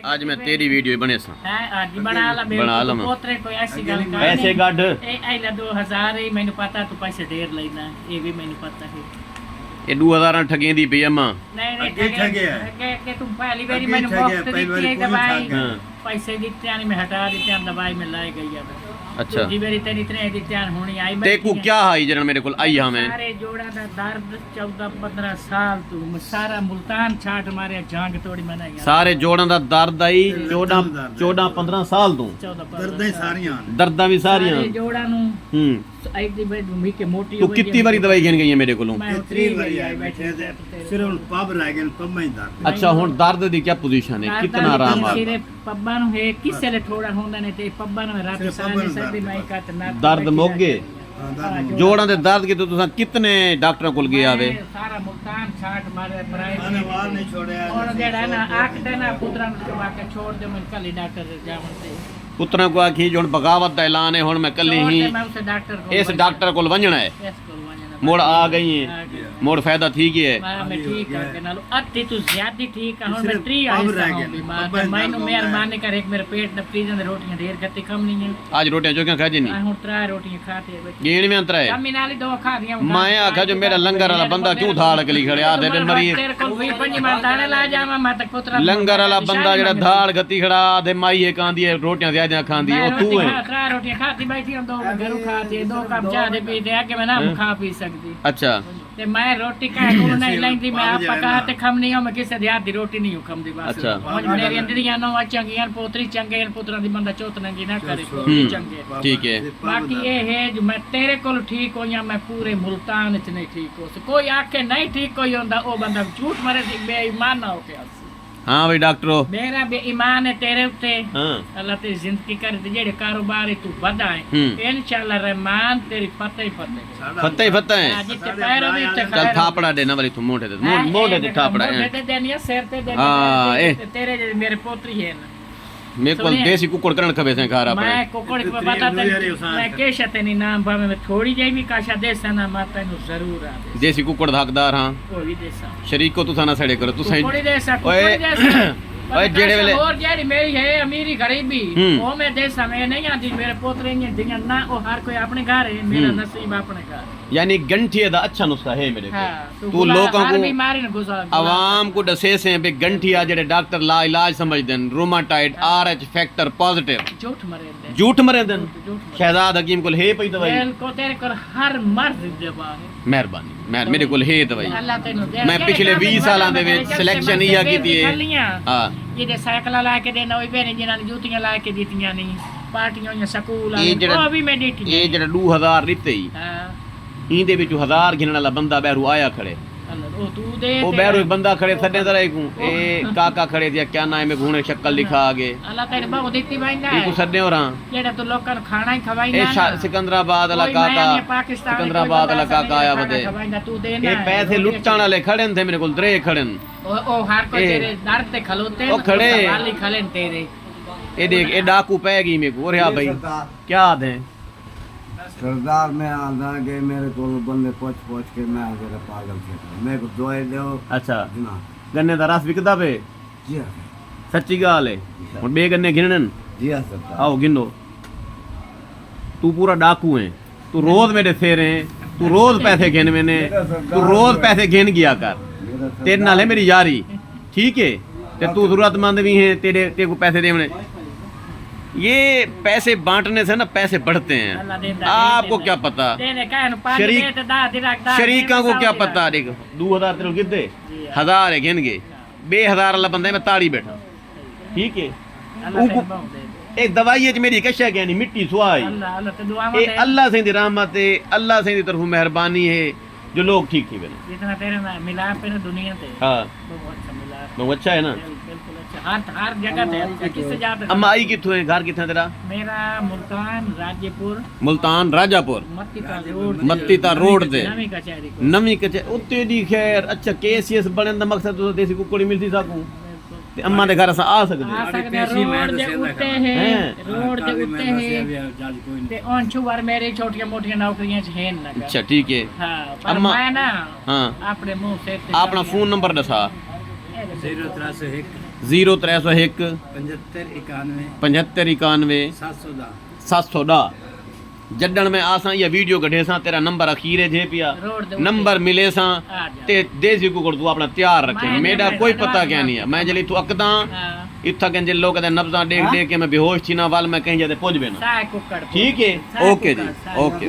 आज मैं तेरी वीडियो बने सा है आज बना ला पोतरे कोई ऐसी गल कर पैसे गड ए आइला 2000 ही मैंने पता तू पैसे देर लेना ये भी मैंने पता है ये 2000 ठगेंदी पई अम्मा नहीं ठगे के तुम पहली बारी मैंने वक्त दी थी दवाई पैसे दिते नहीं मैं हटा दिते दवाई में लाई गई है अच्छा जी मेरी तेरी इतने दित्यान होनी आई तेको क्या आई जरा मेरे को आई हमें सारे जोड़ा दा दर्द 14-15 साल तू सारा मुल्तान छाट मारे जांग तोड़ी बनाई सारे जोड़ां दा दर्द आई 14-15 साल तू दर्दां भी सारियां जोड़ा नु एक दी बेड मी के मोटी तू कितनी बारी दवाई घेन गई है मेरे कोलों मैं 3 बारी आई बैठे सिर्फ हुन पब रह गए पब में दर्द अच्छा हुन दर्द दी क्या पोजीशन है कितना आराम आ सिरे पब्बा नु है किसे ले थोड़ा होंदा ने ते पब्बा नु रात साने सर्दी में कट ना दर्द मोगे जोड़ां दे दर्द के तो तुसा कितने डॉक्टरों कोल गए आवे सारा मुल्तान छाट मारे प्राइवेट मैंने वार नहीं छोड़या और जेड़ा ना आख देना पुत्रा नु के छोड़ दे मैं कल डॉक्टर जावन से पुत्रा को आखी जो बगावत दा ऐलान है हुन मैं कल ही इस डॉक्टर कोल वणना है मोड़ आ गई है मोड़ फायदा ठीक है मैं ठीक है नालो अति तू ज्यादा ठीक है हुन मैं 3 आई बीमार मैनू मेहरबानी कर एक मेरे पेट द फ्रीजन दे रोटियां ढेर गत्ती कम नहीं है आज रोटियां जो क्या खा जनी हुन 3 रोटियां खाते गेण में अंतर है कमी नाली 2 खा दियां मैं आखा जो मेरा लंगर वाला बंदा क्यों धाड़ कली खड़या दे मरी तेरे को भी पंजी मार ताने ला जावा मैं तक पुत्रा लंगर वाला बंदा जेड़ा धाड़ गत्ती खड़ा दे माई है कांदी है रोटियां ज्यादा खांदी ओ तू है 3 रोटियां खाती बैठी हम 2 घरों खाती 2 कप चाय दे पी दे आके मैं ना खा पी सकदी अच्छा ते मैं रोटी का को नहीं लेंदी मैं आप पका ते खम नहीं मैं किसे दी आधी रोटी नहीं खम दी बस अच्छा मेरी अंदरियां नो चंगियां पोतरी चंगे पुत्रा दी बंदा चौथनगी ना करे चंगे ठीक है बाकी ये है जो मैं तेरे को ठीक हो या मैं पूरे मुल्तान च नहीं ठीक हो कोई आके नहीं ठीक कोई होंदा ओ बंदा झूठ मारे बेईमान ना हो के हां भाई डॉक्टरो मेरा बेईमान है तेरे उते अल्लाह तेरी जिंदगी कर दे जेड़े कारोबार तू बढ़ाए इंशाल्लाह रहमान तेरी फतेह है जिते पैर भी ते चल थापड़ा देना वाली तू मोटे दे थापड़ा दे देनिया सिर पे दे तेरे मेरे पोतरी है ना मेरे को देसी कुकड़ करण खबे से घर आपने मैं कुकड़ को बता दे मैं केशा तेनी नाम भावे में थोड़ी जेही भी काशा देसा ना माता नु जरूर आ देसी कुकड़ हकदार हां ओ भी देसा शरीक को तू थाना सड़े करो तू थोड़ी देसा ओए ओए जेड़े वेले और जेड़ी मेरी है अमीरी गरीबी ओ मैं देसा में नहीं आती मेरे पोतरे ने दिया ना ओ हर कोई अपने घर है मेरा नसीब अपने घर यानी गंठिया दा अच्छा नुस्खा है मेरे को तू लोगों को आवाम को दसे से बे गंठिया जेड़े डॉक्टर ला इलाज समझदन रूमाटाइड आरएच फैक्टर पॉजिटिव झूठ मरे दिन शहजाद हकीम को है पई दवाई को तेरे को हर मर्द दवा है मेहरबानी मेरे को है दवाई मैं पिछले 20 सालां दे विच सिलेक्शन इया कीती है हां ये दे साइकिल ला के देना ओई बेने जिन्हां ने जूतियां ला के दित्तियां नहीं पार्टियां या स्कूल आ ओ भी मैं देती ये जेड़ा 2000 लिते ही हां इंदे विच 1000 गिनण वाला बंदा बैरू आया खड़े ओ तू दे ओ बैरू एक बंदा खड़े सडे तरह को ए काका खड़े दिया क्या नाम है घूणे शक्ल लिखा आगे अल्लाह तेरे बाबू देती भाईंदा है को सडे और जेड़ा तो लोकां खाना ही खवाईंदा ए सिकंदराबाद वाला काका सिकंदराबाद वाला काका आया बदे ए पैसे लुटण वाले खड़े थे मेरे कोल दरे खड़न ओ हर कोई तेरे दर ते खलोते ओ खड़े वाली खलेन तेरे ए देख ए डाकू पै गई मेरे को रे भाई क्या दे सरदार में आंदा के मेरे को बंदे पहुंच के मैं जरा पागल थे मेरे को दवाई दो अच्छा गन्ने दा रस विकदा पे जी सच्ची गाल है हुन बे गन्ने गिनन जी सरदार आओ गिनो तू पूरा डाकू है तू रोज मेरे फेरे तू रोज पैसे गिन मैंने तू रोज पैसे गिन गया कर तेरे नाल है मेरी यारी ठीक है ते तू जरूरतमंद भी है तेरे को पैसे देने ये पैसे बांटने से ना पैसे बढ़ते हैं आपको क्या पता शरीका को क्या पता देख 2000 तेरे गिद्दे 1000 है गिन गए 2000 वाला बंदा मैं ताड़ी बैठा ठीक है एक दवाई है मेरी कशा गया नहीं मिट्टी सुहाई अल्लाह से रहमत है अल्लाह से तरफ मेहरबानी है जो लोग ठीक थी बने जितना तेरे मिला पे ना दुनिया पे हां बहुत अच्छा है ना हर जगह पे किससे जाते अम्मा आई किथों है घर किथां तेरा मेरा मुल्तान राजापुर मत्तीता रोड ते नवी कचहरी उत्ते दी खैर अच्छा केसीएस बनन दा मकसद तो देसी कुकड़ी मिलती साकू ते अम्मा दे घर अस आ सकदे रोड दे उत्ते है ते ऑन छुवर मेरे छोटियां मोटियां नौकरियां छ हैं ना अच्छा ठीक है हां अम्मा मैं ना हां अपने मुंह से अपना फोन नंबर दसा 031 0301 75 91 75 91 710 710 जॾण में आसां इहा वीडियो कढे सां तेरा नंबर अखीरे जे पिया रोड दे नंबर मिले सां आ जा। ते देसी कुकड़ तू अपना तैयार रखे मैं- मेरा मैं- कोई मैं- पता मैं- क्या नहीं है मैं जली तू अकदा हाँ इत्था के जे लोग नब्जा देख देख के मैं बेहोश थी ना वाल मैं कहीं जाते पहुंच बेना साए कुकड़ ठीक है साए ओके जी कुकड़, साए ओके